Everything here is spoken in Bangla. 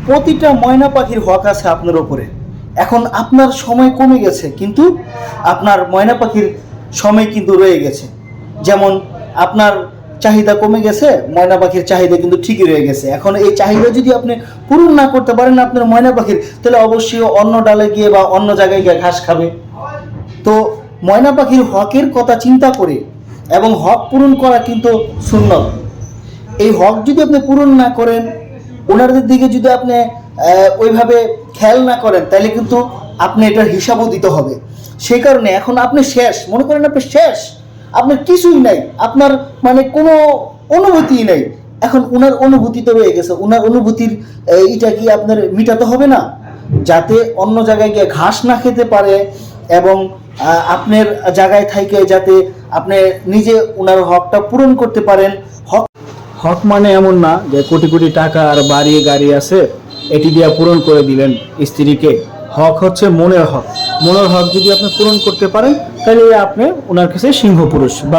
প্রতিটা ময়না পাখির হক আছে আপনার ওপরে। এখন আপনার সময় কমে গেছে, কিন্তু আপনার ময়না পাখির সময় কিন্তু রয়ে গেছে। যেমন আপনার চাহিদা কমে গেছে, ময়না পাখির চাহিদা কিন্তু ঠিকই রয়ে গেছে। এখন এই চাহিদা যদি আপনি পূরণ না করতে পারেন আপনার ময়না পাখির, তাহলে অবশ্যই অন্য ডালে গিয়ে বা অন্য জায়গায় গিয়ে ঘাস খাবে। তো ময়না পাখির হকের কথা চিন্তা করে এবং হক পূরণ করা কিন্তু সুন্নত। এই হক যদি আপনি পূরণ না করেন, ওনাদের দিকে যদি আপনি ওইভাবে খেয়াল না করেন, তাহলে কিন্তু আপনি এটার হিসাবও দিতে হবে। সেই কারণে এখন আপনি শেষ, মনে করেন আপনি শেষ, আপনার কিছুই নাই, আপনার মানে কোনো অনুভূতিই নাই। এখন ওনার অনুভূতি তো রয়ে গেছে, ওনার অনুভূতির এটা কি আপনার মিটাতে হবে না? যাতে অন্য জায়গায় গিয়ে ঘাস না খেতে পারে এবং আপনার জায়গায় থেকে যাতে আপনি নিজে ওনার হকটা পূরণ করতে পারেন। হক হক মানে এমন না যে কোটি কোটি টাকা আর বাড়ি গাড়ি আছে এটি দিয়ে পূরণ করে দিলেন স্ত্রীকে। হক হচ্ছে মনের হক। মনের হক যদি আপনি পূরণ করতে পারেন, তাহলে আপনি ওনার কাছে সিংহ পুরুষ। বা